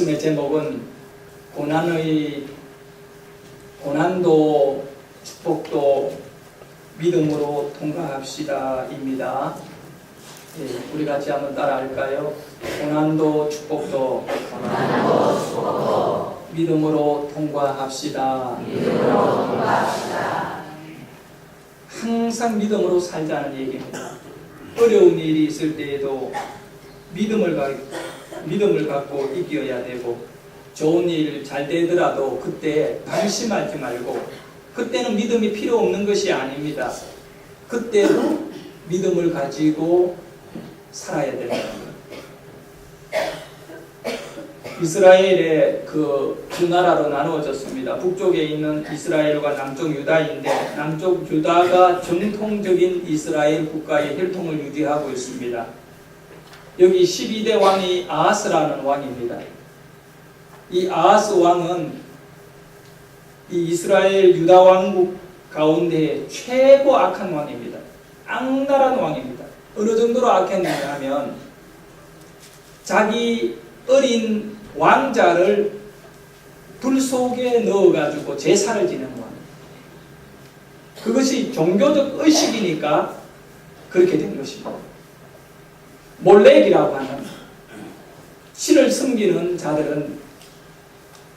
말씀의 제목은 고난도 축복도 믿음으로 통과합시다입니다. 우리 같이 한번 따라할까요? 고난도 축복도 믿음으로 통과합시다. 항상 믿음으로 살자는 얘기입니다. 어려운 일이 있을 때에도 믿음을 갖고 이겨야 되고, 좋은 일 잘 되더라도 그때 방심하지 말고, 그때는 믿음이 필요 없는 것이 아닙니다. 그때도 믿음을 가지고 살아야 된다는 거예요. 이스라엘의 두 나라로 나누어졌습니다. 북쪽에 있는 이스라엘과 남쪽 유다인데, 남쪽 유다가 정통적인 이스라엘 국가의 혈통을 유지하고 있습니다. 여기 12대 왕이 아하스라는 왕입니다. 이 아하스 왕은 이 이스라엘 유다 왕국 가운데 최고 악한 왕입니다. 악랄한 왕입니다. 어느 정도로 악했느냐 하면, 자기 어린 왕자를 불 속에 넣어가지고 제사를 지내는 왕입니다. 그것이 종교적 의식이니까 그렇게 된 것입니다. 몰렉이라고 하는 신을 섬기는 자들은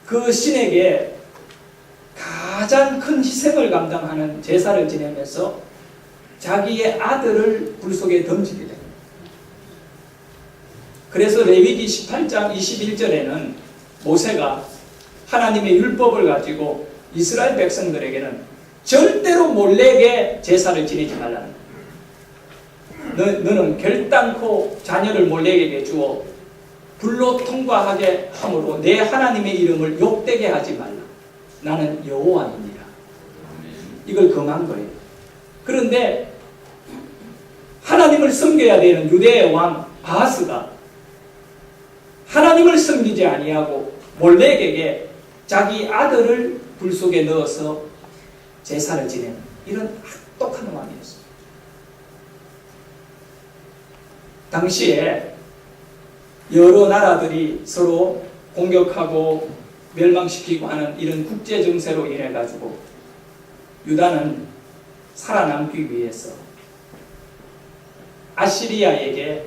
그 신에게 가장 큰 희생을 감당하는 제사를 지내면서 자기의 아들을 불 속에 던지게 됩니다. 그래서 레위기 18장 21절에는 모세가 하나님의 율법을 가지고 이스라엘 백성들에게는 절대로 몰렉의 제사를 지내지 말라는 거예요. 너는 결단코 자녀를 몰렉에게 주어 불로 통과하게 함으로 내 하나님의 이름을 욕되게 하지 말라. 나는 여호와입니다. 이걸 금한 거예요. 그런데 하나님을 섬겨야 되는 유대의 왕 아하스가 하나님을 섬기지 아니하고 몰렉에게 자기 아들을 불 속에 넣어서 제사를 지내는 이런 악독한 왕이었습니다. 당시에 여러 나라들이 서로 공격하고 멸망시키고 하는 이런 국제 정세로 인해 가지고 유다는 살아남기 위해서 아시리아에게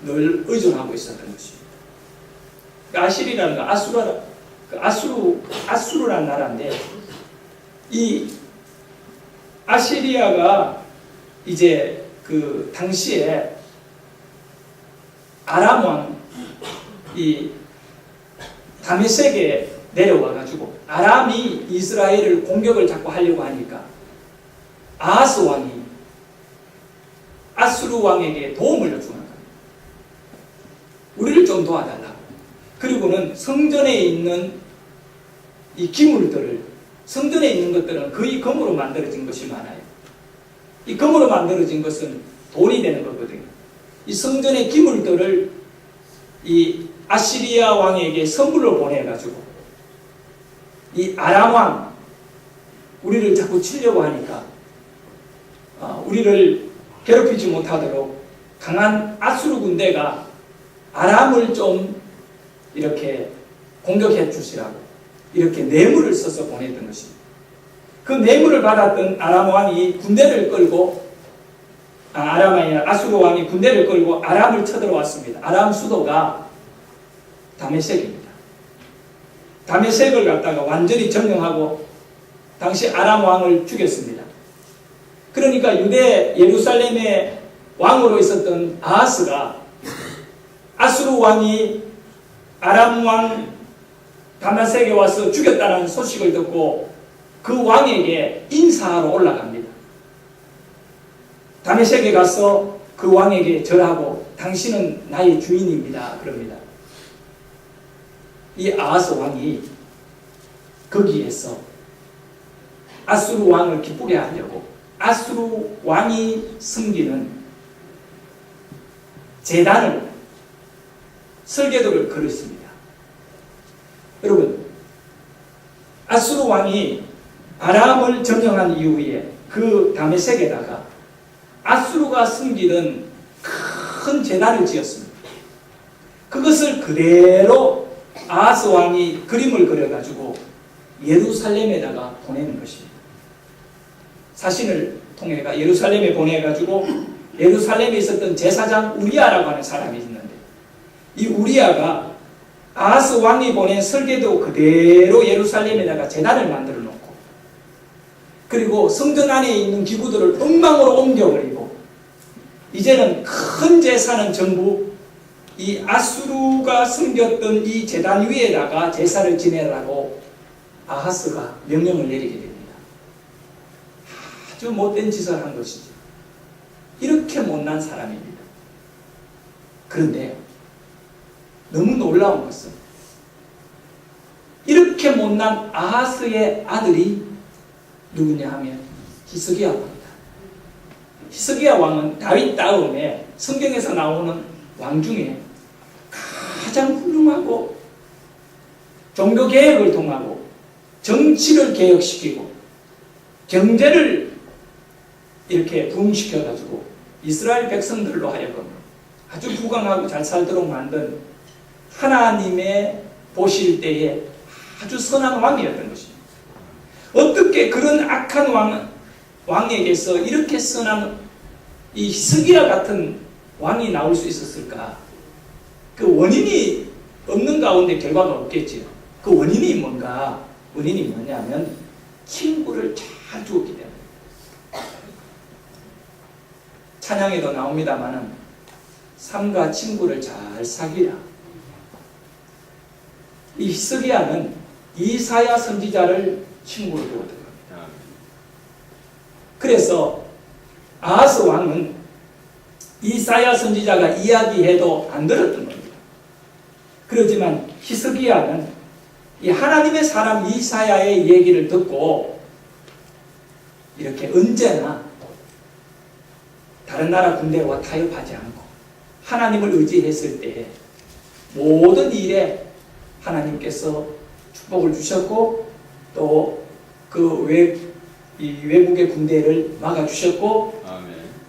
늘 의존하고 있었던 것입니다. 아시리라는 거 아수르라는 나라인데, 이 아시리아가 이제 그 당시에 아람 왕 이 다메섹에 내려와가지고 아람이 이스라엘을 공격을 자꾸 하려고 하니까 아하스 왕이 아수르 왕에게 도움을 요청한 거예요. 우리를 좀 도와달라. 그리고는 성전에 있는 이 기물들을, 성전에 있는 것들은 거의 금으로 만들어진 것이 많아요. 이 금으로 만들어진 것은 돈이 되는 거거든요. 이 성전의 기물들을 이 아시리아 왕에게 선물로 보내가지고 이 아람 왕, 우리를 자꾸 치려고 하니까 우리를 괴롭히지 못하도록 강한 아수르 군대가 아람을 좀 이렇게 공격해 주시라고 이렇게 뇌물을 써서 보냈던 것입니다. 그 뇌물을 받았던 아람 왕이 군대를 끌고 아수르 왕이 군대를 끌고 아람을 쳐들어왔습니다. 아람 수도가 다메섹입니다. 다메섹을 갖다가 완전히 점령하고 당시 아람 왕을 죽였습니다. 그러니까 유대 예루살렘의 왕으로 있었던 아하스가 아수르 왕이 아람 왕 다메섹에 와서 죽였다는 소식을 듣고 그 왕에게 인사하러 올라갑니다. 다메섹에 가서 그 왕에게 절하고 당신은 나의 주인입니다. 그럽니다. 이 아하스 왕이 거기에서 아수르 왕을 기쁘게 하려고 아수르 왕이 섬기는 제단을, 설계도를 걸었습니다. 여러분, 아수르 왕이 아람을 점령한 이후에 그 다메섹에다가 아수르가 섬기던 큰 제단을 지었습니다. 그 그것을 그대로 아하스 왕이 그림을 그려가지고 예루살렘에다가 보내는 것입니다. 사신을 통해가 예루살렘에 보내가지고 예루살렘에 있었던 제사장 우리아라고 하는 사람이 있는데, 이 우리아가 아하스 왕이 보낸 설계도 그대로 예루살렘에다가 제단을 만들어 놓고, 그리고 성전 안에 있는 기구들을 엉망으로 옮겨버리고, 이제는 큰 제사는 전부 이 아수르가 섬겼던 이 제단 위에다가 제사를 지내라고 아하스가 명령을 내리게 됩니다. 아주 못된 짓을 한 것이죠. 이렇게 못난 사람입니다. 그런데 너무 놀라운 것은 이렇게 못난 아하스의 아들이 누구냐 하면 히스기야 왕이다. 히스기야 왕은 다윗 다음에 성경에서 나오는 왕 중에 가장 훌륭하고 종교 개혁을 통하고 정치를 개혁시키고 경제를 이렇게 부흥시켜가지고 이스라엘 백성들로 하여금 아주 부강하고 잘 살도록 만든 하나님의 보실 때에 아주 선한 왕이었던 것입니다. 어떻게 그런 악한 왕에게서 이렇게 선한 이 히스기야 같은 왕이 나올 수 있었을까? 그 원인이 없는 가운데 결과가 없겠지요. 그 원인이 뭔가? 원인이 뭐냐면 친구를 잘 주었기 때문에. 찬양에도 나옵니다마는 삼가 친구를 잘 사귀라. 이 히스기야는 이사야 선지자를 친구로 두었던 겁니다. 그래서 아하스 왕은 이사야 선지자가 이야기해도 안 들었던 겁니다. 그렇지만 히스기야는 이 하나님의 사람 이사야의 얘기를 듣고 이렇게 언제나 다른 나라 군대와 타협하지 않고 하나님을 의지했을 때 모든 일에 하나님께서 축복을 주셨고 또 그 외국의 군대를 막아주셨고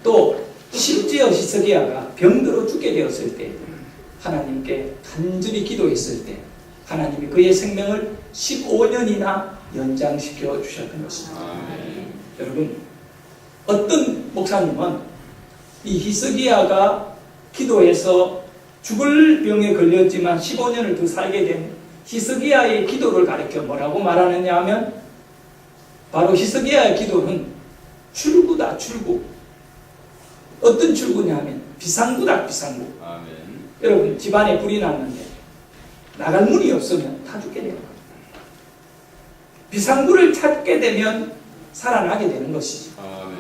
또 심지어 히스기야가 병들어 죽게 되었을 때 하나님께 간절히 기도했을 때 하나님이 그의 생명을 15년이나 연장시켜 주셨던 것입니다. 여러분, 어떤 목사님은 이 히스기야가 기도해서 죽을 병에 걸렸지만 15년을 더 살게 된 히스기야의 기도를 가리켜 뭐라고 말하느냐 하면 바로 히스기야의 기도는 출구다, 출구. 어떤 출구냐 하면 비상구다, 비상구. 아멘. 여러분, 집안에 불이 났는데 나갈 문이 없으면 다 죽게 되는 겁니다. 비상구를 찾게 되면 살아나게 되는 것이죠. 아멘.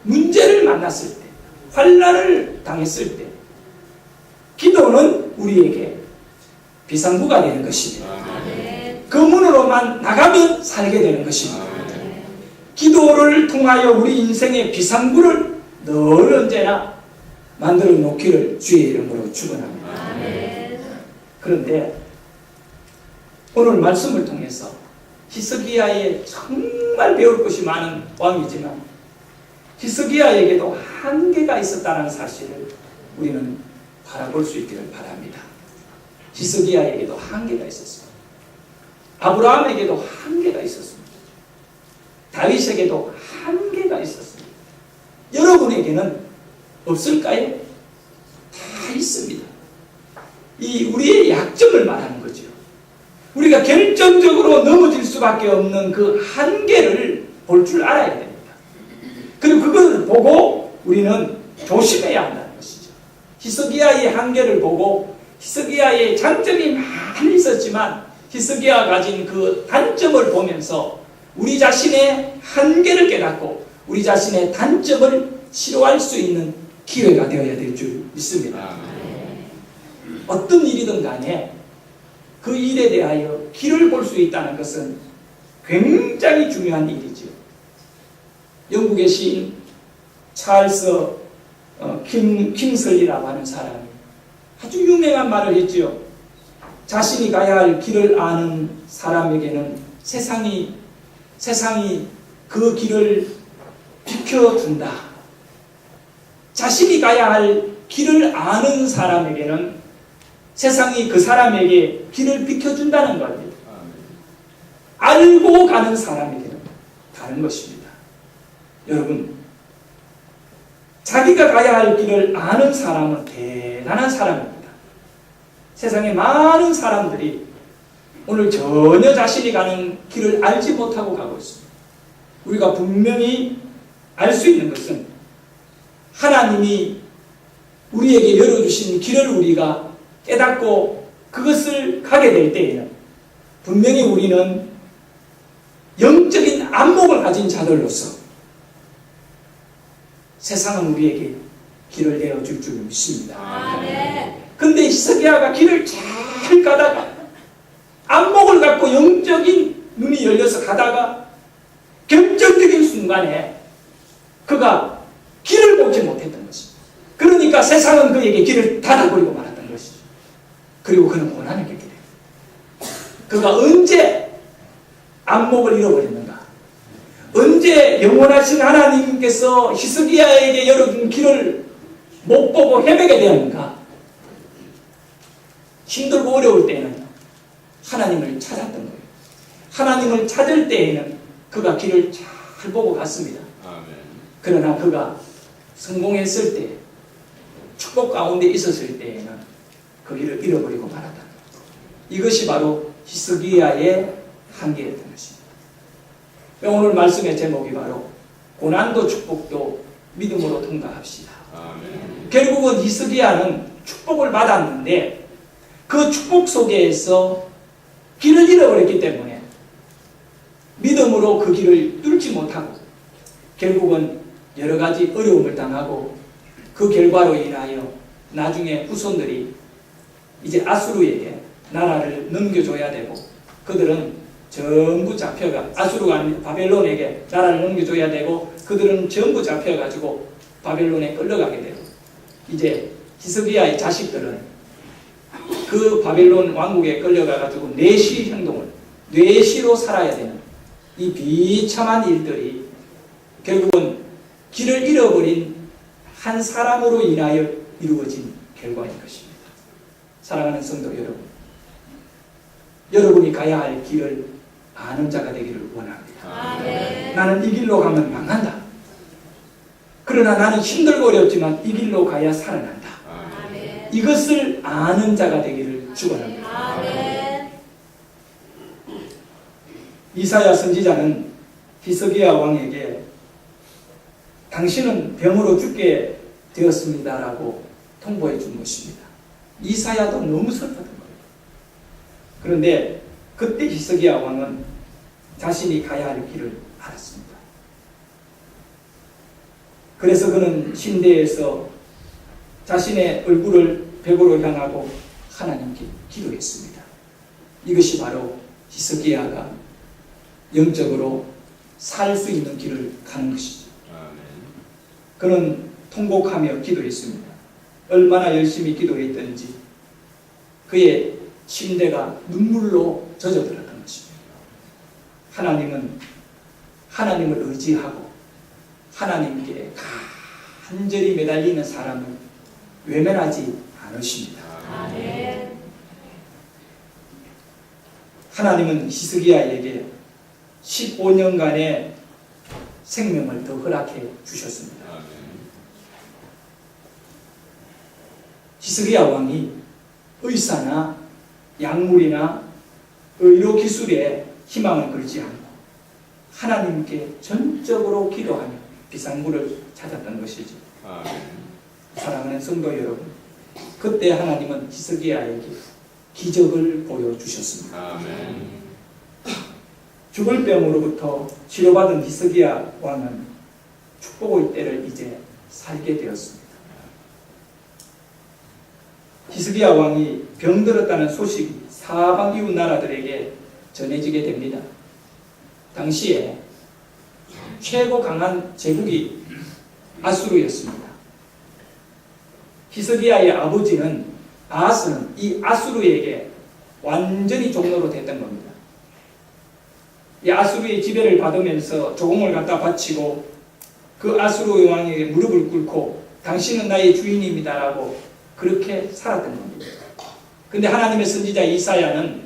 문제를 만났을 때, 환난을 당했을 때 기도는 우리에게 비상구가 되는 것입니다. 아멘. 그 문으로만 나가면 살게 되는 것입니다. 아멘. 기도를 통하여 우리 인생의 비상구를 늘 언제나 만들어 놓기를 주의 이름으로 축원합니다. 아멘. 그런데 오늘 말씀을 통해서 히스기야의 정말 배울 것이 많은 왕이지만 히스기야에게도 한계가 있었다는 사실을 우리는 바라볼 수 있기를 바랍니다. 히스기야에게도 한계가 있었습니다. 아브라함에게도 한계가 있었습니다. 다윗에게도 한계가 있었습니다. 여러분에게는 없을까요? 다 있습니다. 이 우리의 약점을 말하는 거죠. 우리가 결정적으로 넘어질 수밖에 없는 그 한계를 볼 줄 알아야 됩니다. 그리고 그것을 보고 우리는 조심해야 한다는 것이죠. 히스기야의 한계를 보고 히스기야의 장점이 많이 있었지만 히스기야가 가진 그 단점을 보면서 우리 자신의 한계를 깨닫고 우리 자신의 단점을 치료할 수 있는 기회가 되어야 될 줄 믿습니다. 어떤 일이든 간에 그 일에 대하여 길을 볼 수 있다는 것은 굉장히 중요한 일이죠. 영국의 시인 찰스 킹슬리라고 하는 사람이 아주 유명한 말을 했지요. 자신이 가야 할 길을 아는 사람에게는 세상이 그 길을 비켜준다. 자신이 가야 할 길을 아는 사람에게는 세상이 그 사람에게 길을 비켜준다는 거예요. 알고 가는 사람에게는 다른 것입니다. 여러분, 자기가 가야 할 길을 아는 사람은 대단한 사람입니다. 세상에 많은 사람들이 오늘 전혀 자신이 가는 길을 알지 못하고 가고 있습니다. 우리가 분명히 알 수 있는 것은 하나님이 우리에게 열어주신 길을 우리가 깨닫고 그것을 가게 될 때에는 분명히 우리는 영적인 안목을 가진 자들로서 세상은 우리에게 길을 내어줄 줄 믿습니다. 그런데 히스기야가 길을 잘 가다가 안목을 갖고 영적인 눈이 열려서 가다가 결정적인 순간에 그가 길을 보지 못했던 것입니다. 그러니까 세상은 그에게 길을 닫아버리고 말았던 것이죠. 그리고 그는 고난을 겪게 됩니다. 그가 언제 안목을 잃어버렸는가? 언제 영원하신 하나님께서 히스기야에게 열어준 길을 못 보고 헤매게 되었는가? 힘들고 어려울 때는 하나님을 찾았던 거예요. 하나님을 찾을 때에는 그가 길을 잘 보고 갔습니다. 그러나 그가 성공했을 때, 축복 가운데 있었을 때에는 그 길을 잃어버리고 말았다. 이것이 바로 히스기야의 한계였던 것입니다. 오늘 말씀의 제목이 바로 고난도 축복도 믿음으로 통과합시다. 결국은 히스기야는 축복을 받았는데 그 축복 속에서 길을 잃어버렸기 때문에 믿음으로 그 길을 뚫지 못하고 결국은 여러 가지 어려움을 당하고 그 결과로 인하여 나중에 후손들이 이제 아수르에게 나라를 넘겨줘야 되고 그들은 전부 잡혀가 아수르가 아닌 바벨론에게 나라를 넘겨줘야 되고 그들은 전부 잡혀가지고 바벨론에 끌려가게 되고 이제 히스기야의 자식들은 그 바벨론 왕국에 끌려가가지고 뇌시 행동을 뇌시로 살아야 되는 이 비참한 일들이 결국은 길을 잃어버린 한 사람으로 인하여 이루어진 결과인 것입니다. 사랑하는 성도 여러분, 여러분이 가야 할 길을 아는 자가 되기를 원합니다. 나는 이 길로 가면 망한다. 그러나 나는 힘들고 어렵지만 이 길로 가야 살아난다. 이것을 아는 자가 되기를 축원합니다. 이사야 선지자는 히스기야 왕에게 당신은 병으로 죽게 되었습니다라고 통보해 준 것입니다. 이사야도 너무 슬펐던 거예요. 그런데 그때 히스기야 왕은 자신이 가야 할 길을 알았습니다. 그래서 그는 침대에서 자신의 얼굴을 벽으로 향하고 하나님께 기도했습니다. 이것이 바로 히스기야가 영적으로 살 수 있는 길을 가는 것이죠. 그는 통곡하며 기도했습니다. 얼마나 열심히 기도했던지 그의 침대가 눈물로 젖어들었던 것입니다. 하나님은 하나님을 의지하고 하나님께 간절히 매달리는 사람을 외면하지 않으십니다. 하나님은 히스기야에게 15년간의 생명을 더 허락해 주셨습니다. 히스기야 왕이 의사나 약물이나 의료 기술에 희망을 걸지 않고 하나님께 전적으로 기도하며 비상구를 찾았던 것이죠. 사랑하는 성도 여러분, 그때 하나님은 히스기야에게 기적을 보여주셨습니다. 죽을 병으로부터 치료받은 히스기야 왕은 축복의 때를 이제 살게 되었습니다. 히스기야 왕이 병들었다는 소식이 사방 이웃 나라들에게 전해지게 됩니다. 당시에 최고 강한 제국이 아수르였습니다. 히스기야의 아버지는 아하스는 이 아수르에게 완전히 종로로 됐던 겁니다. 이 아수르의 지배를 받으면서 조공을 갖다 바치고 그 아수르 왕에게 무릎을 꿇고 당신은 나의 주인입니다라고 그렇게 살았던 겁니다. 근데 하나님의 선지자 이사야는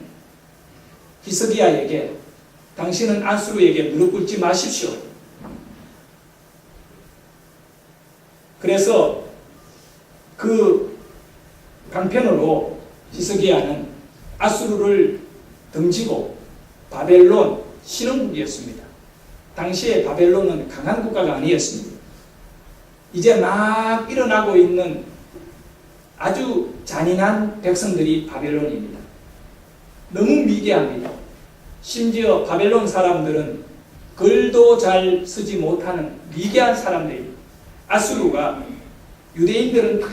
히스기야에게 당신은 아수르에게 무릎 꿇지 마십시오. 그래서 그 방편으로 히스기야는 아수르를 등지고 바벨론 신흥국이었습니다. 당시에 바벨론은 강한 국가가 아니었습니다. 이제 막 일어나고 있는 아주 잔인한 백성들이 바벨론입니다. 너무 미개합니다. 심지어 바벨론 사람들은 글도 잘 쓰지 못하는 미개한 사람들입니다. 아수르가 유대인들은 다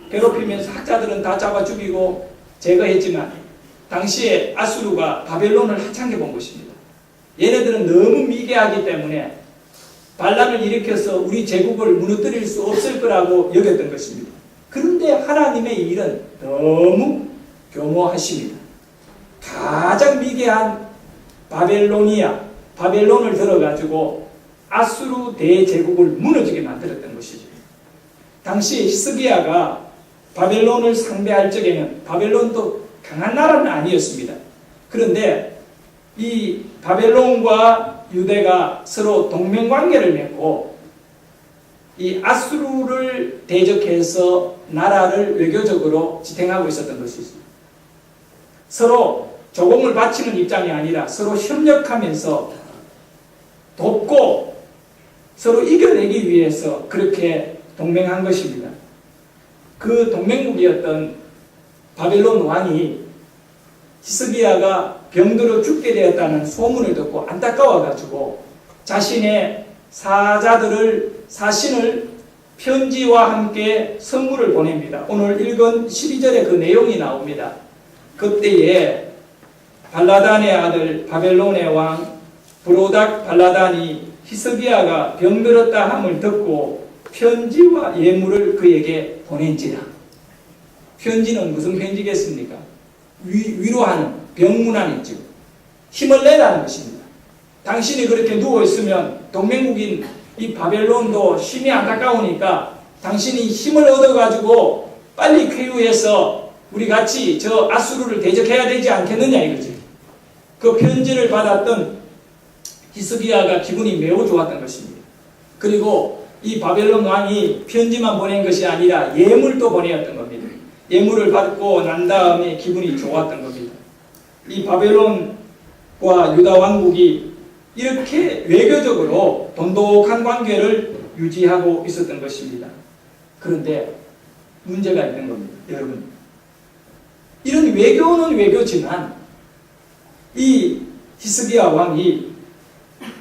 괴롭히면서 학자들은 다 잡아 죽이고 제거했지만 당시에 아수르가 바벨론을 하찮게 본 것입니다. 얘네들은 너무 미개하기 때문에 반란을 일으켜서 우리 제국을 무너뜨릴 수 없을 거라고 여겼던 것입니다. 그런데 하나님의 일은 너무 교모하십니다. 가장 미개한 바벨론을 들어가지고 아수르 대제국을 무너지게 만들었던 것이죠. 당시 히스기야가 바벨론을 상대할 적에는 바벨론도 강한 나라는 아니었습니다. 그런데 이 바벨론과 유대가 서로 동맹관계를 맺고 이 아수르를 대적해서 나라를 외교적으로 지탱하고 있었던 것이죠. 서로 조공을 바치는 입장이 아니라 서로 협력하면서 돕고 서로 이겨내기 위해서 그렇게 동맹한 것입니다. 그 동맹국이었던 바벨론 왕이 히스기야가 병들어 죽게 되었다는 소문을 듣고 안타까워가지고 자신의 사신을 편지와 함께 선물을 보냅니다. 오늘 읽은 12절에 그 내용이 나옵니다. 그때에 발라단의 아들 바벨론의 왕 브로닥 발라단이 히스기야가 병들었다 함을 듣고 편지와 예물을 그에게 보낸지라. 편지는 무슨 편지겠습니까? 위로하는 병문안이죠. 힘을 내라는 것입니다. 당신이 그렇게 누워있으면 동맹국인 이 바벨론도 심히 안타까우니까 당신이 힘을 얻어가지고 빨리 쾌유해서 우리 같이 저 아수르를 대적해야 되지 않겠느냐 이거지. 그 편지를 받았던 히스기야가 기분이 매우 좋았던 것입니다. 그리고 이 바벨론 왕이 편지만 보낸 것이 아니라 예물도 보내었던 겁니다. 예물을 받고 난 다음에 기분이 좋았던 겁니다. 이 바벨론과 유다 왕국이 이렇게 외교적으로 돈독한 관계를 유지하고 있었던 것입니다. 그런데 문제가 있는 겁니다. 여러분, 이런 외교는 외교지만 이 히스기야 왕이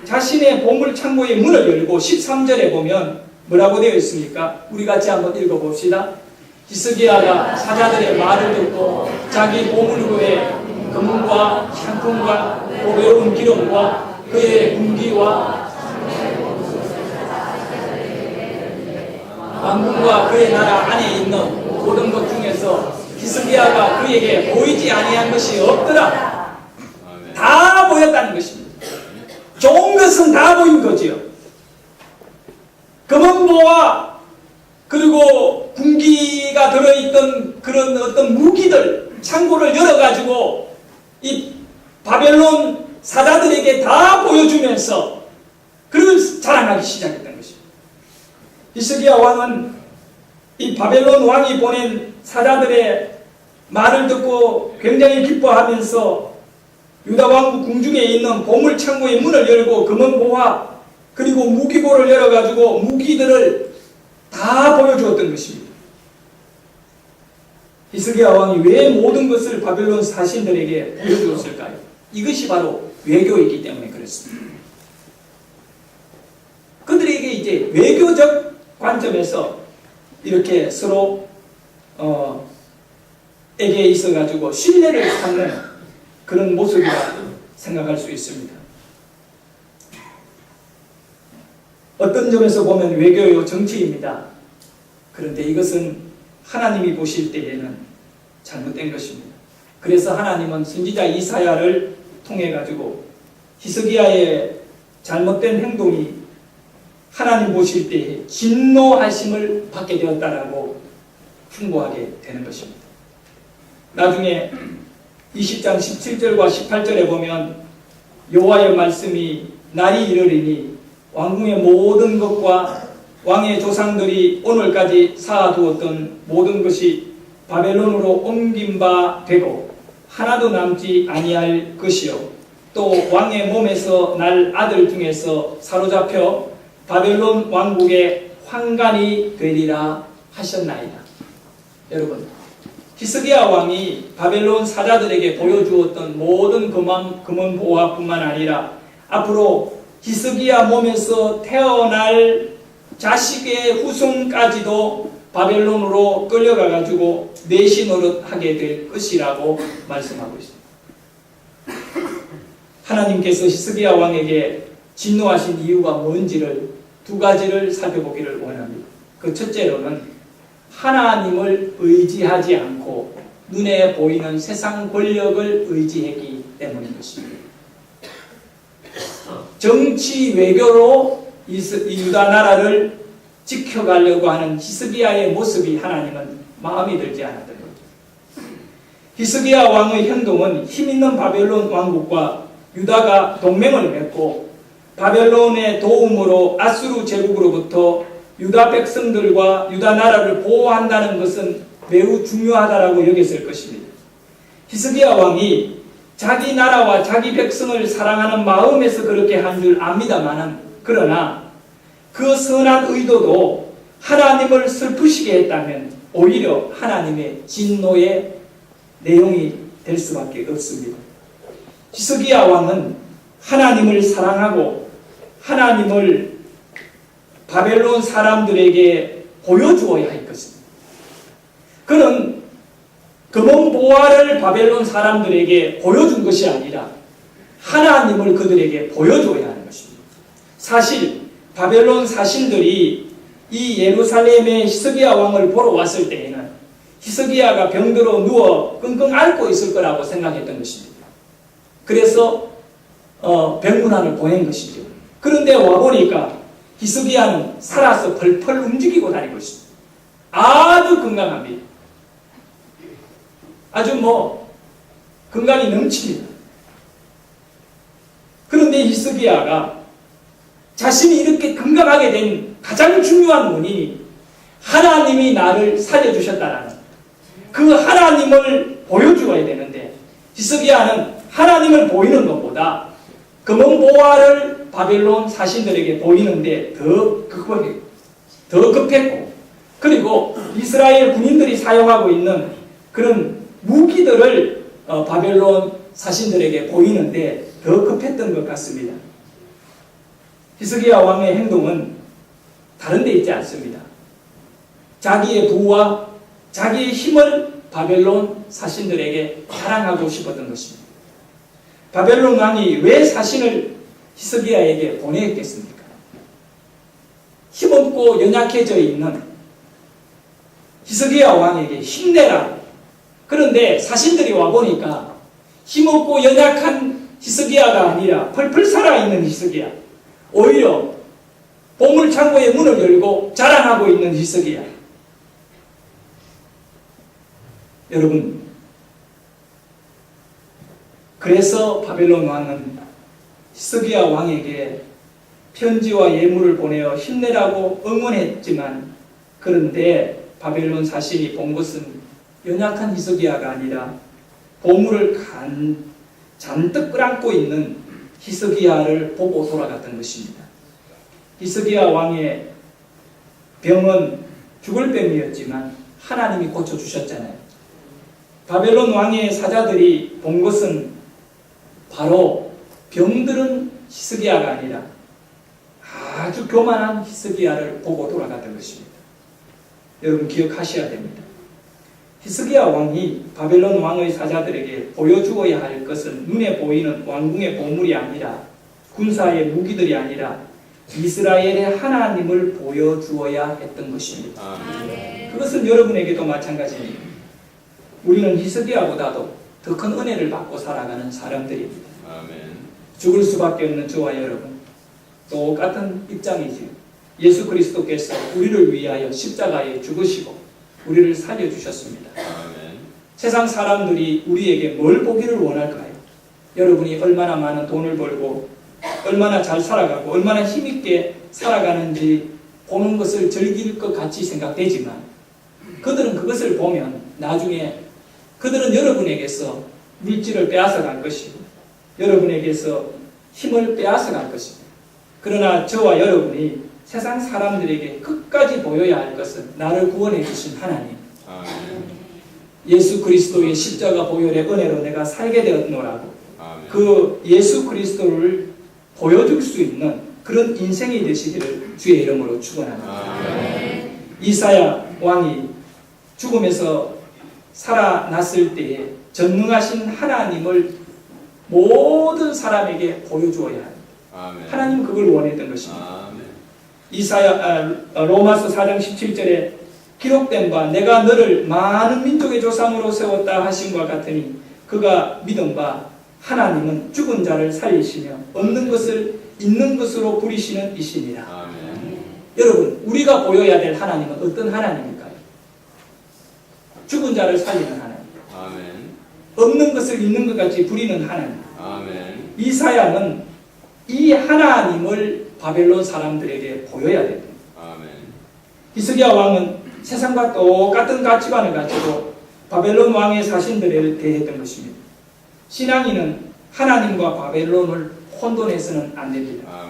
자신의 보물창고의 문을 열고 13절에 보면 뭐라고 되어 있습니까? 우리 같이 한번 읽어봅시다. 히스기야가 사자들의 말을 듣고 자기 보물고에 금과 향품과 보배로운 기름과 그의 군기와 왕궁과 그의 나라 안에 있는 모든 것 중에서 히스기야가 그에게 보이지 아니한 것이 없더라. 다 보였다는 것입니다. 좋은 것은 다 보인 거지요. 금은보와 그리고 군기가 들어있던 그런 어떤 무기들 창고를 열어가지고 이 바벨론 사자들에게 다 보여주면서 그걸 자랑하기 시작했던 것입니다. 히스기야 왕은 이 바벨론 왕이 보낸 사자들의 말을 듣고 굉장히 기뻐하면서 유다 왕국 궁중에 있는 보물 창고의 문을 열고 금은보화 그리고 무기고를 열어가지고 무기들을 다 보여주었던 것입니다. 히스기야 왕이 왜 모든 것을 바벨론 사신들에게 보여주었을까요? 이것이 바로 외교이기 때문에 그렇습니다. 그들에게 이제 외교적 관점에서 이렇게 서로 에게 있어가지고 신뢰를 갖는 그런 모습이라 생각할 수 있습니다. 어떤 점에서 보면 외교요 정치입니다. 그런데 이것은 하나님이 보실 때에는 잘못된 것입니다. 그래서 하나님은 선지자 이사야를 통해 가지고 히스기야의 잘못된 행동이 하나님 보실 때에 진노하심을 받게 되었다라고 충고하게 되는 것입니다. 나중에 20장 17절과 18절에 보면 여호와의 말씀이 날이 이르리니 왕궁의 모든 것과 왕의 조상들이 오늘까지 쌓아두었던 모든 것이 바벨론으로 옮긴 바 되고 하나도 남지 아니할 것이요 또 왕의 몸에서 날 아들 중에서 사로잡혀 바벨론 왕국의 환관이 되리라 하셨나이다. 여러분, 히스기야 왕이 바벨론 사자들에게 보여주었던 모든 금원 보화뿐만 아니라 앞으로 히스기야 몸에서 태어날 자식의 후손까지도 바벨론으로 끌려가 가지고 내시 노릇하게 될 것이라고 말씀하고 있습니다. 하나님께서 히스기야 왕에게 진노하신 이유가 뭔지를 두 가지를 살펴보기를 원합니다. 그 첫째로는 하나님을 의지하지 않고 눈에 보이는 세상 권력을 의지했기 때문인 것입니다. 정치 외교로 이 유다 나라를 지켜가려고 하는 히스기야의 모습이 하나님은 마음에 들지 않았던 거죠. 히스기야 왕의 행동은 힘있는 바벨론 왕국과 유다가 동맹을 맺고 바벨론의 도움으로 아수르 제국으로부터 유다 백성들과 유다 나라를 보호한다는 것은 매우 중요하다라고 여겼을 것입니다. 히스기야 왕이 자기 나라와 자기 백성을 사랑하는 마음에서 그렇게 한 줄 압니다마는 그러나 그 선한 의도도 하나님을 슬프시게 했다면 오히려 하나님의 진노의 내용이 될 수밖에 없습니다. 히스기야 왕은 하나님을 사랑하고 하나님을 바벨론 사람들에게 보여주어야 할 것입니다. 그는 금원 보화를 바벨론 사람들에게 보여준 것이 아니라 하나님을 그들에게 보여줘야 하는 것입니다. 사실 바벨론 사신들이 이 예루살렘의 히스기야 왕을 보러 왔을 때에는 히스기야가 병들어 누워 끙끙 앓고 있을 거라고 생각했던 것입니다. 그래서 병문안을 보낸 것이죠. 그런데 와보니까 히스기야는 살아서 펄펄 움직이고 다니고 있습니다. 아주 건강합니다. 아주 건강이 넘칩니다. 그런데 히스기야가 자신이 이렇게 건강하게 된 가장 중요한 원인이 하나님이 나를 살려주셨다라는 그 하나님을 보여주어야 되는데 히스기야는 하나님을 보이는 것보다 금은 보화를 바벨론 사신들에게 보이는데 더 급했고 그리고 이스라엘 군인들이 사용하고 있는 그런 무기들을 바벨론 사신들에게 보이는데 더 급했던 것 같습니다. 히스기야 왕의 행동은 다른 데 있지 않습니다. 자기의 부와 자기의 힘을 바벨론 사신들에게 자랑하고 싶었던 것입니다. 바벨론 왕이 왜 사신을 히스기야에게 보냈겠습니까? 힘없고 연약해져 있는 히스기야 왕에게 힘내라. 그런데 사신들이 와보니까 힘없고 연약한 히스기야가 아니라 펄펄 살아있는 히스기야. 오히려 보물창고의 문을 열고 자랑하고 있는 히스기야. 여러분, 그래서 바벨론 왕은 히스기야 왕에게 편지와 예물을 보내어 힘내라고 응원했지만 그런데 바벨론 사신이 본 것은 연약한 히스기야가 아니라 보물을 잔뜩 끌안고 있는 히스기야를 보고 돌아갔던 것입니다. 히스기야 왕의 병은 죽을 병이었지만 하나님이 고쳐주셨잖아요. 바벨론 왕의 사자들이 본 것은 바로 병들은 히스기야가 아니라 아주 교만한 히스기야를 보고 돌아갔던 것입니다. 여러분 기억하셔야 됩니다. 히스기야 왕이 바벨론 왕의 사자들에게 보여주어야 할 것은 눈에 보이는 왕궁의 보물이 아니라 군사의 무기들이 아니라 이스라엘의 하나님을 보여주어야 했던 것입니다. 그것은 여러분에게도 마찬가지입니다. 우리는 히스기야보다도 더 큰 은혜를 받고 살아가는 사람들입니다. 죽을 수밖에 없는 저와 여러분 똑같은 입장이지요. 예수 그리스도께서 우리를 위하여 십자가에 죽으시고 우리를 살려주셨습니다. 세상 사람들이 우리에게 뭘 보기를 원할까요? 여러분이 얼마나 많은 돈을 벌고 얼마나 잘 살아가고 얼마나 힘있게 살아가는지 보는 것을 즐길 것 같이 생각되지만 그들은 그것을 보면 나중에 그들은 여러분에게서 물질을 빼앗아갈 것이고 여러분에게서 힘을 빼앗아갈 것입니다. 그러나 저와 여러분이 세상 사람들에게 끝까지 보여야 할 것은 나를 구원해 주신 하나님, 예수 그리스도의 십자가 보혈의 은혜로 내가 살게 되었노라고 그 예수 그리스도를 보여줄 수 있는 그런 인생이 되시기를 주의 이름으로 축원합니다. 이사야 왕이 죽음에서 살아났을 때에 전능하신 하나님을 모든 사람에게 보여주어야 합니다. 하나님 그걸 원했던 것입니다. 로마서 4장 17절에 기록된 바 내가 너를 많은 민족의 조상으로 세웠다 하신 것 같으니 그가 믿은 바 하나님은 죽은 자를 살리시며 없는 것을 있는 것으로 부리시는 이시니라. 여러분 우리가 보여야 될 하나님은 어떤 하나님일까요? 죽은 자를 살리는 하나님, 없는 것을 있는 것 같이 부리는 하나님. 이사야는 이 하나님을 바벨론 사람들에게 보여야 됩니다. 히스기야 왕은 세상과 똑같은 가치관을 가지고 바벨론 왕의 사신들에 대했던 것입니다. 신앙인은 하나님과 바벨론을 혼돈해서는 안 됩니다.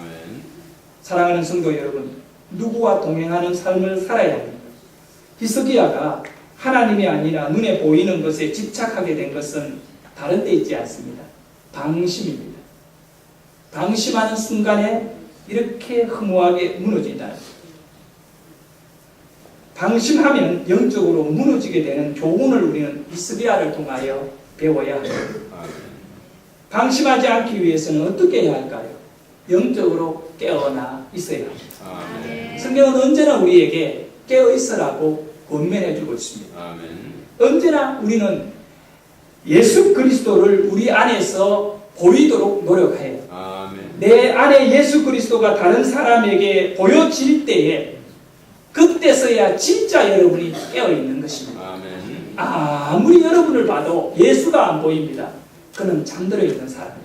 사랑하는 성도 여러분, 누구와 동행하는 삶을 살아야 합니다. 히스기야가 하나님이 아니라 눈에 보이는 것에 집착하게 된 것은 다른 데 있지 않습니다. 방심입니다. 방심하는 순간에 이렇게 허무하게 무너진다. 방심하면 영적으로 무너지게 되는 교훈을 우리는 히스기야를 통하여 배워야 합니다. 방심하지 않기 위해서는 어떻게 해야 할까요? 영적으로 깨어나 있어야 합니다. 성경은 언제나 우리에게 깨어 있으라고 권면해 주고 있습니다. 언제나 우리는 예수 그리스도를 우리 안에서 보이도록 노력해요. 내 안에 예수 그리스도가 다른 사람에게 보여질 때에 그때서야 진짜 여러분이 깨어있는 것입니다. 아무리 여러분을 봐도 예수가 안 보입니다. 그는 잠들어 있는 사람입니다.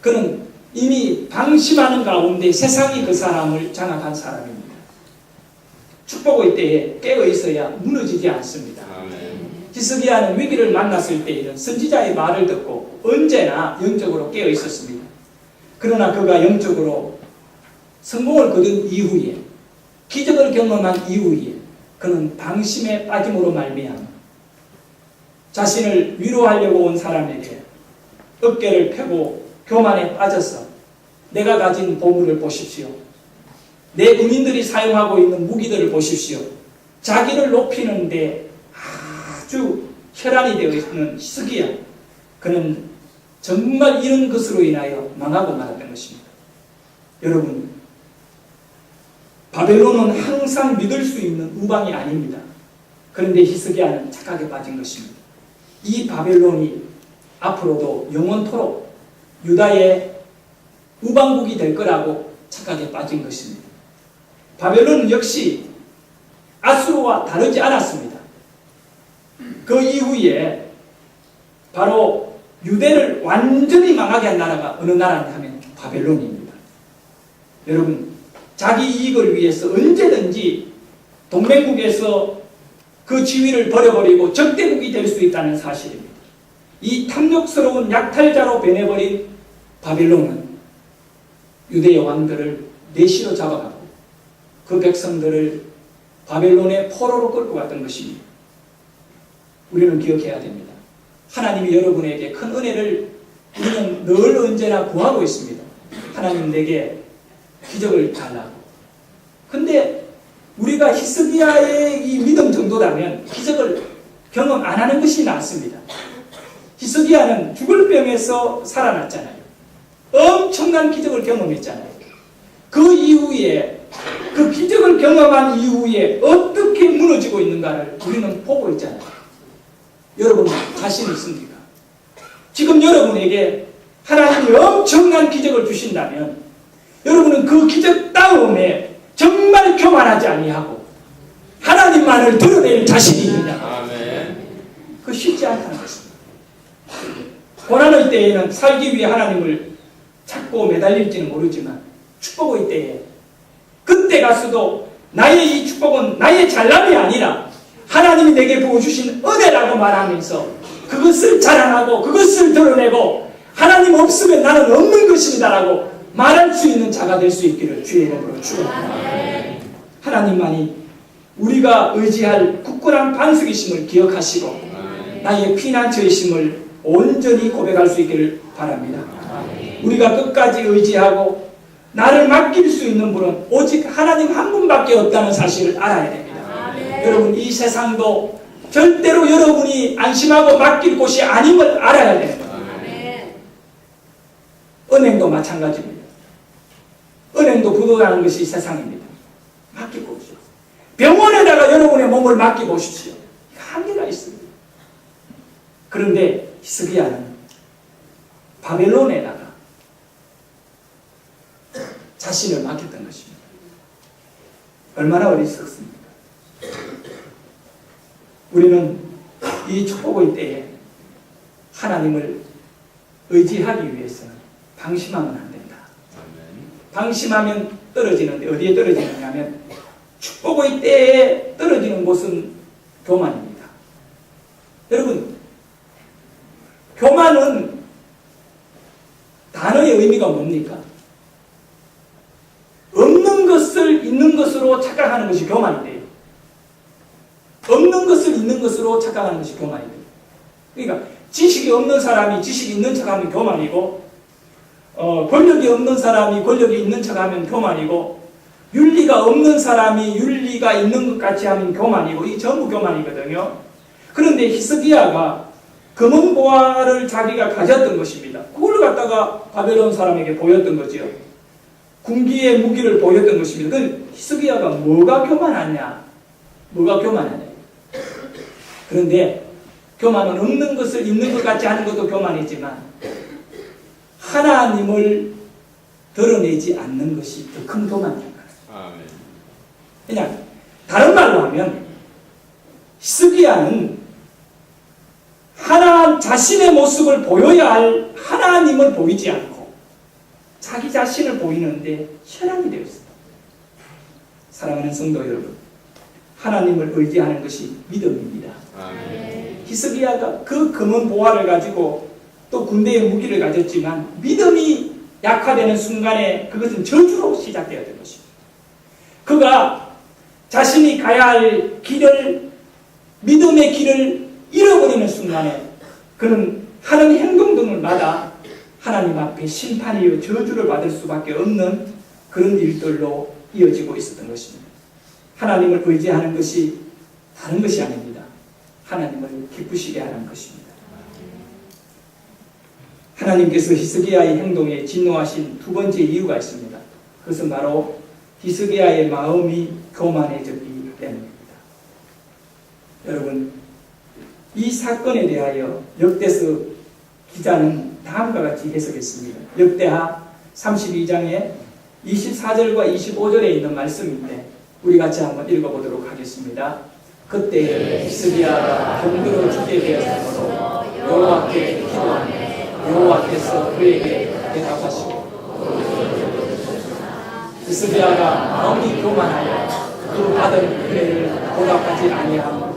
그는 이미 방심하는 가운데 세상이 그 사람을 장악한 사람입니다. 축복의 때에 깨어있어야 무너지지 않습니다. 히스기야는 위기를 만났을 때에는 선지자의 말을 듣고 언제나 영적으로 깨어있었습니다. 그러나 그가 영적으로 성공을 거둔 이후에 기적을 경험한 이후에 그는 방심에 빠짐으로 말미암아 자신을 위로하려고 온 사람에게 어깨를 펴고 교만에 빠져서 내가 가진 보물을 보십시오. 내 군인들이 사용하고 있는 무기들을 보십시오. 자기를 높이는데 아주 혈안이 되어 있는 히스기야. 그는 정말 이런 것으로 인하여 망하고 말았던 것입니다. 여러분, 바벨론은 항상 믿을 수 있는 우방이 아닙니다. 그런데 히스기야는 착각에 빠진 것입니다. 이 바벨론이 앞으로도 영원토록 유다의 우방국이 될 거라고 착각에 빠진 것입니다. 바벨론은 역시 아수르와 다르지 않았습니다. 그 이후에 바로 유대를 완전히 망하게 한 나라가 어느 나라냐 하면 바벨론입니다. 여러분, 자기 이익을 위해서 언제든지 동맹국에서 그 지위를 버려버리고 적대국이 될 수 있다는 사실입니다. 이 탐욕스러운 약탈자로 변해버린 바벨론은 유대의 왕들을 내시로 잡아가고 그 백성들을 바벨론의 포로로 끌고 갔던 것입니다. 우리는 기억해야 됩니다. 하나님이 여러분에게 큰 은혜를 우리는 늘 언제나 구하고 있습니다. 하나님 내게 기적을 달라고. 근데 우리가 히스기야의 이 믿음 정도라면 기적을 경험 안 하는 것이 낫습니다. 히스기야는 죽을 병에서 살아났잖아요. 엄청난 기적을 경험했잖아요. 그 이후에 그 기적을 경험한 이후에 어떻게 무너지고 있는가를 우리는 보고 있잖아요. 여러분 자신 있습니까? 지금 여러분에게 하나님이 엄청난 기적을 주신다면 여러분은 그 기적 다음에 정말 교만하지 아니하고 하나님만을 드러낼 자신이 있느냐? 그 쉽지 않다는 것입니다. 고난의 때에는 살기 위해 하나님을 찾고 매달릴지는 모르지만 축복의 때에 그때 가서도 나의 이 축복은 나의 잘남이 아니라 하나님이 내게 부어주신 은혜라고 말하면서 그것을 자랑하고 그것을 드러내고 하나님 없으면 나는 없는 것입니다라고 말할 수 있는 자가 될 수 있기를 주의 이름으로 축원합니다. 하나님만이 우리가 의지할 굳건한 반석이심을 기억하시고 나의 피난처이심을 온전히 고백할 수 있기를 바랍니다. 우리가 끝까지 의지하고 나를 맡길 수 있는 분은 오직 하나님 한 분밖에 없다는 사실을 알아야 됩니다. 여러분, 이 세상도 절대로 여러분이 안심하고 맡길 곳이 아님을 알아야 됩니다. 은행도 마찬가지입니다. 은행도 부도나는 것이 세상입니다. 맡길 곳이 없어요. 병원에다가 여러분의 몸을 맡겨보십시오. 한계가 있습니다. 그런데 히스기야는 바벨론에다가 자신을 맡겼던 것입니다. 얼마나 어리석습니까? 우리는 이 축복의 때에 하나님을 의지하기 위해서는 방심하면 안 된다. 방심하면 떨어지는데 어디에 떨어지느냐 하면 축복의 때에 떨어지는 곳은 교만입니다. 여러분, 교만은 단어의 의미가 뭡니까? 없는 것을 있는 것으로 착각하는 것이 교만이래요. 없는 것을 있는 것으로 착각하는 것이 교만이래요. 그러니까 지식이 없는 사람이 지식이 있는 척하면 교만이고, 권력이 없는 사람이 권력이 있는 척하면 교만이고, 윤리가 없는 사람이 윤리가 있는 것 같이 하면 교만이고, 이 전부 교만이거든요. 그런데 히스기야가 금은 보화를 자기가 가졌던 것입니다. 그걸 갖다가 바벨론 사람에게 보였던 거지요. 군기의 무기를 보였던 것입니다. 그 히스기야가 뭐가 교만하냐? 뭐가 교만하냐? 그런데 교만은 없는 것을 있는 것 같이 하는 것도 교만이지만 하나님을 드러내지 않는 것이 더 큰 교만입니다. 그냥 다른 말로 하면 히스기야는 하나 자신의 모습을 보여야 할 하나님을 보이지 않고 자기 자신을 보이는데 혈안이 되었습니다. 사랑하는 성도 여러분, 하나님을 의지하는 것이 믿음입니다. 히스기야가 그 금은 보화를 가지고 또 군대의 무기를 가졌지만 믿음이 약화되는 순간에 그것은 저주로 시작되었던 것입니다. 그가 자신이 가야 할 길을, 믿음의 길을 잃어버리는 순간에 그는 하는 행동들마다 하나님 앞에 심판이요 저주를 받을 수밖에 없는 그런 일들로 이어지고 있었던 것입니다. 하나님을 의지하는 것이 다른 것이 아닙니다. 하나님을 기쁘시게 하는 것입니다. 하나님께서 히스기야의 행동에 진노하신 두 번째 이유가 있습니다. 그것은 바로 히스기야의 마음이 교만해졌기 때문입니다. 여러분, 이 사건에 대하여 역대서 기자는 다음과 같이 해석했습니다. 역대하 32장의 24절과 25절에 있는 말씀인데 우리 같이 한번 읽어보도록 하겠습니다. 그때 히스기야가 병들어 죽게 되었으므로 여호와께 기도하니 여호와께서 그에게 대답하시고 히스기야가 마음이 교만하여 그 받은 은혜를 보답하지 아니하며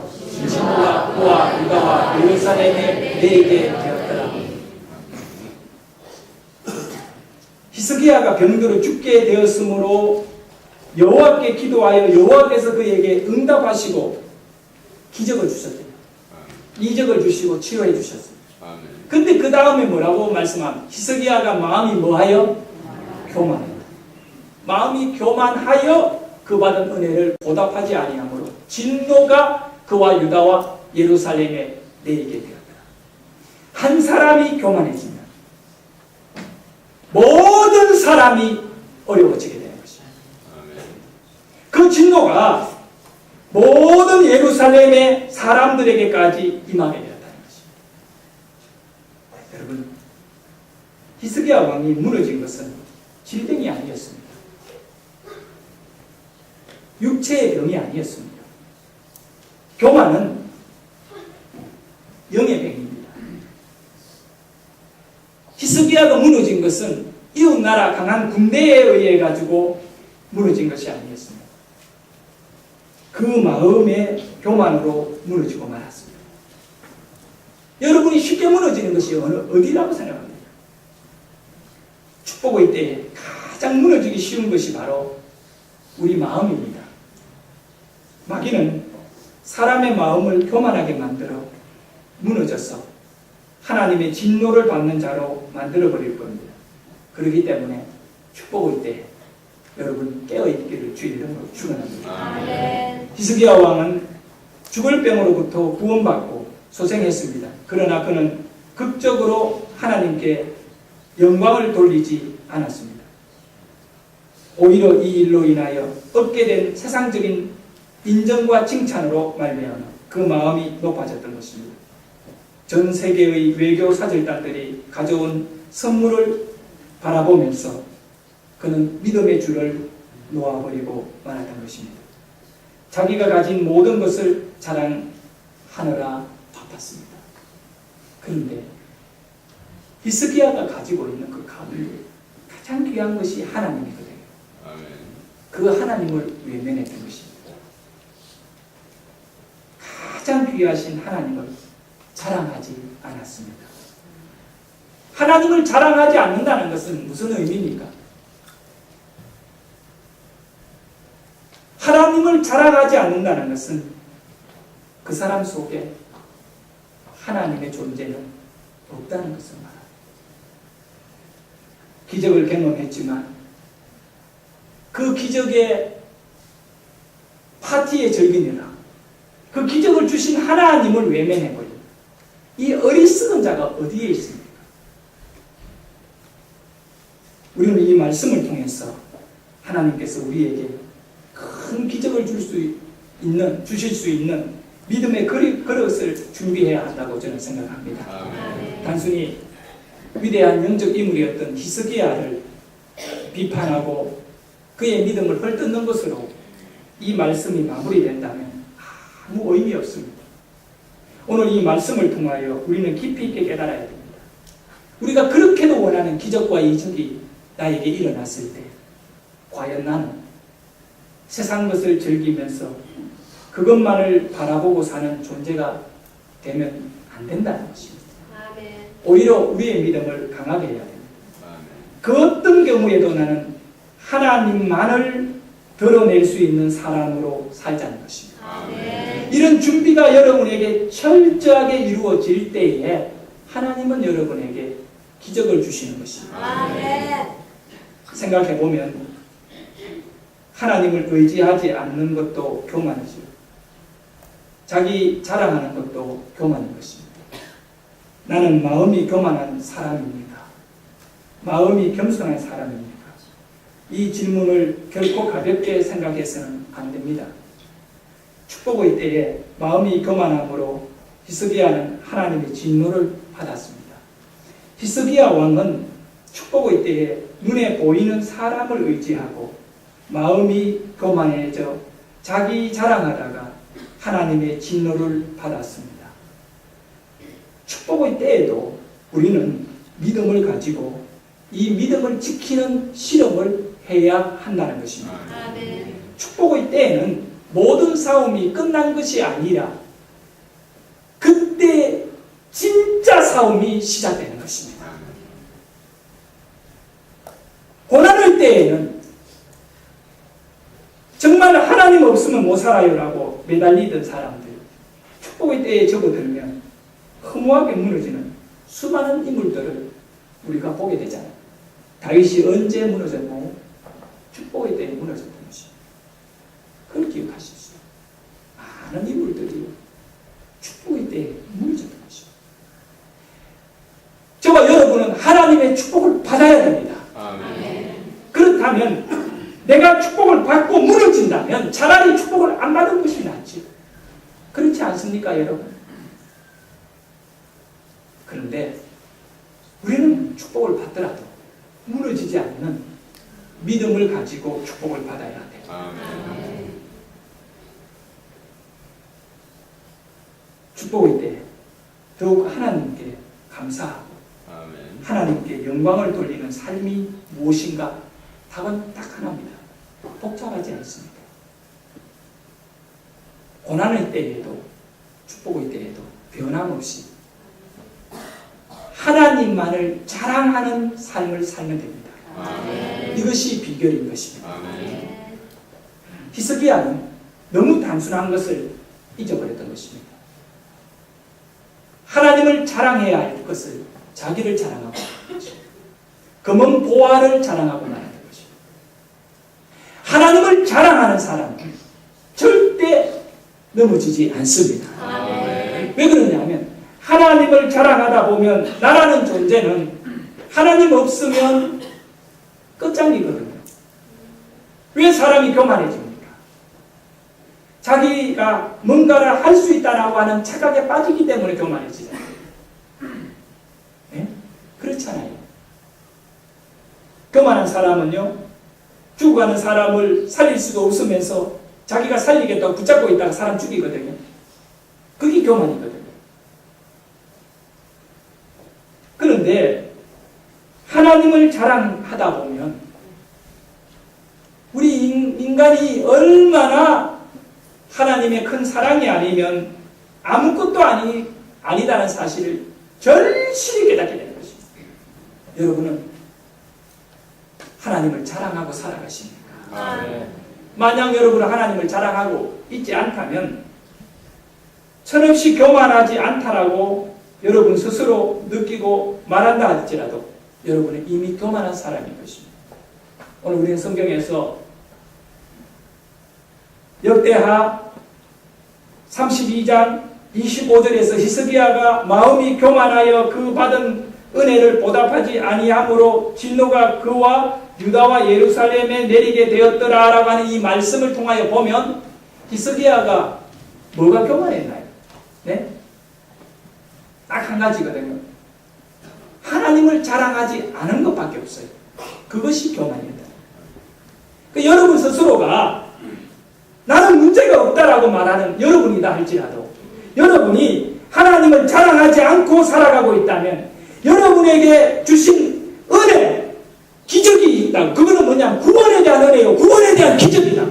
진노가 그와 유다와 예루살렘에 내게 되었더라. 히스기야가 병들어 죽게 되었으므로 여호와께 기도하여 여호와께서 그에게 응답하시고 기적을 주셨대요. 이적을 주시고 치료해 주셨어요. 근데 그 다음에 뭐라고 말씀하면 히스기야가 마음이 뭐하여? 교만하여. 마음이 교만하여 그 받은 은혜를 보답하지 아니하므로 진노가 그와 유다와 예루살렘에 내리게 되었다. 한 사람이 교만해지면 모든 사람이 어려워지게 되는 것입니다. 그 진노가 모든 예루살렘의 사람들에게까지 임하게 되었다는 것입니다. 여러분, 히스기야 왕이 무너진 것은 질병이 아니었습니다. 육체의 병이 아니었습니다. 교만은 영의 뱅입니다. 히스기야가 무너진 것은 이웃나라 강한 군대에 의해 가지고 무너진 것이 아니었습니다. 그 마음의 교만으로 무너지고 말았습니다. 여러분이 쉽게 무너지는 것이 어디라고 생각합니까? 축복의 때에 가장 무너지기 쉬운 것이 바로 우리 마음입니다. 마귀는 사람의 마음을 교만하게 만들어 무너져서 하나님의 진노를 받는 자로 만들어버릴 겁니다. 그렇기 때문에 축복의 때 여러분 깨어있기를 주의 이름으로 축원합니다. 히스기야 왕은 죽을 병으로부터 구원받고 소생했습니다. 그러나 그는 극적으로 하나님께 영광을 돌리지 않았습니다. 오히려 이 일로 인하여 얻게 된 세상적인 인정과 칭찬으로 말미암아 그 마음이 높아졌던 것입니다. 전 세계의 외교 사절단들이 가져온 선물을 바라보면서 그는 믿음의 줄을 놓아버리고 말았던 것입니다. 자기가 가진 모든 것을 자랑하느라 바빴습니다. 그런데 히스기야가 가지고 있는 그 가운데 가장 귀한 것이 하나님이거든요. 그 하나님을 외면했던 것입니다. 가장 귀하신 하나님을 자랑하지 않았습니다. 하나님을 자랑하지 않는다는 것은 무슨 의미입니까? 하나님을 자랑하지 않는다는 것은 그 사람 속에 하나님의 존재는 없다는 것을 말합니다. 기적을 경험했지만 그 기적의 파티에 즐기느라 그 기적을 주신 하나님을 외면해버립니다. 이 어리석은 자가 어디에 있습니까? 우리는 이 말씀을 통해서 하나님께서 우리에게 큰 기적을 주실 수 있는 믿음의 그릇을 준비해야 한다고 저는 생각합니다. 단순히 위대한 영적 인물이었던 히스기야를 비판하고 그의 믿음을 헐뜯는 것으로 이 말씀이 마무리된다면 아무 의미 없습니다. 오늘 이 말씀을 통하여 우리는 깊이 있게 깨달아야 됩니다. 우리가 그렇게도 원하는 기적과 이적이 나에게 일어났을 때 과연 나는 세상 것을 즐기면서 그것만을 바라보고 사는 존재가 되면 안 된다는 것입니다. 오히려 우리의 믿음을 강하게 해야 됩니다. 그 어떤 경우에도 나는 하나님만을 드러낼 수 있는 사람으로 살자는 것입니다. 이런 준비가 여러분에게 철저하게 이루어질 때에 하나님은 여러분에게 기적을 주시는 것입니다. 생각해보면 하나님을 의지하지 않는 것도 교만이죠. 자기 자랑하는 것도 교만인 것입니다. 나는 마음이 교만한 사람입니까? 마음이 겸손한 사람입니까? 이 질문을 결코 가볍게 생각해서는 안 됩니다. 축복의 때에 마음이 교만함으로 히스기야는 하나님의 진노를 받았습니다. 히스기야 왕은 축복의 때에 눈에 보이는 사람을 의지하고 마음이 교만해져 자기 자랑하다가 하나님의 진노를 받았습니다. 축복의 때에도 우리는 믿음을 가지고 이 믿음을 지키는 실험을 해야 한다는 것입니다. 축복의 때에는 모든 싸움이 끝난 것이 아니라 그때 진짜 싸움이 시작되는 것입니다. 고난의 때에는 정말 하나님 없으면 못 살아요라고 매달리던 사람들, 축복의 때에 접어들면 허무하게 무너지는 수많은 인물들을 우리가 보게 되잖아요. 다윗이 언제 무너졌나요? 축복의 때에 무너졌던 것입니다. 그걸 기억하십시오. 많은 인물들이 축복의 때에 무너졌던 것입니다. 저와 여러분은 하나님의 축복을 받아야 됩니다. 그렇다면 내가 축복을 받고 무너진다면 차라리 축복을 안 받은 것이 낫지. 그렇지 않습니까, 여러분? 그런데 우리는 축복을 받더라도 무너지지 않는 믿음을 가지고 축복을 받아야 돼요. 축복의 때 더욱 하나님께 감사하고 아멘. 하나님께 영광을 돌리는 삶이 무엇인가? 답은 딱 하나입니다. 복잡하지 않습니다. 고난의 때에도 축복의 때에도 변함없이 하나님만을 자랑하는 삶을 살면 됩니다. 아멘. 이것이 비결인 것입니다. 아멘. 히스기야는 너무 단순한 것을 잊어버렸던 것입니다. 하나님을 자랑해야 할 것을 자기를 자랑하고 검은 보화를 자랑하고 말하는 것입니다. 하나님을 자랑하는 사람은 절대 넘어지지 않습니다. 아멘. 왜 그러냐면 하나님을 자랑하다 보면 나라는 존재는 하나님 없으면 끝장이거든요. 왜 사람이 교만해집니까? 자기가 뭔가를 할 수 있다라고 하는 착각에 빠지기 때문에 교만해지잖아요. 네? 그렇잖아요. 교만한 사람은요, 죽어가는 사람을 살릴 수도 없으면서 자기가 살리겠다고 붙잡고 있다가 사람 죽이거든요. 그게 교만이거든요. 그런데 하나님을 자랑하다 보면 우리 인간이 얼마나 하나님의 큰 사랑이 아니면 아무것도 아니다는 사실을 절실히 깨닫게 되는 것입니다. 여러분은 하나님을 자랑하고 살아가십니까? 아멘. 만약 여러분은 하나님을 자랑하고 있지 않다면 천없이 교만하지 않다라고 여러분 스스로 느끼고 말한다 할지라도 여러분은 이미 교만한 사람인 것입니다. 오늘 우리는 성경에서 역대하 32장 25절에서 히스기야가 마음이 교만하여 그 받은 은혜를 보답하지 아니함으로 진노가 그와 유다와 예루살렘에 내리게 되었더라라고 하는 이 말씀을 통하여 보면 히스기야가 뭐가 교만했나요? 네? 딱 한 가지거든요. 하나님을 자랑하지 않은 것밖에 없어요. 그것이 교만입니다. 여러분 스스로가 나는 문제가 없다라고 말하는 여러분이다 할지라도 여러분이 하나님을 자랑하지 않고 살아가고 있다면 여러분에게 주신 은혜, 기적이 있다고. 그거는 뭐냐면 구원에 대한 은혜요. 구원에 대한 기적이다.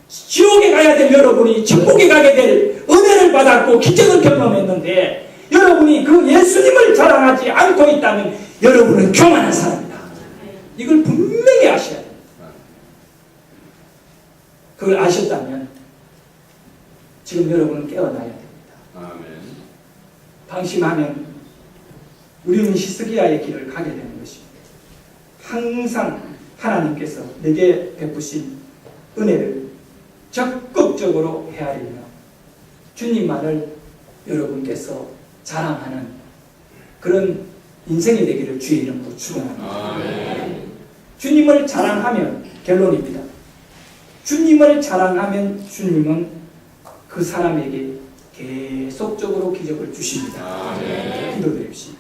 지옥에 가야 될 여러분이 천국에 가게 될 은혜를 받았고 기적을 경험했는데 여러분이 그 예수님을 자랑하지 않고 있다면 여러분은 교만한 사람이다. 이걸 분명히 아셔야 돼요. 그걸 아셨다면 지금 여러분은 깨어나야 됩니다. 아멘. 방심하면 우리는 히스기야의 길을 가게 되는 것입니다. 항상 하나님께서 내게 베푸신 은혜를 적극적으로 헤아리며 주님만을 여러분께서 자랑하는 그런 인생이 되기를 주의 이름으로 축원합니다. 아멘. 주님을 자랑하면 결론입니다. 주님을 자랑하면 주님은 그 사람에게 계속적으로 기적을 주십니다. 아멘. 기도드립시다.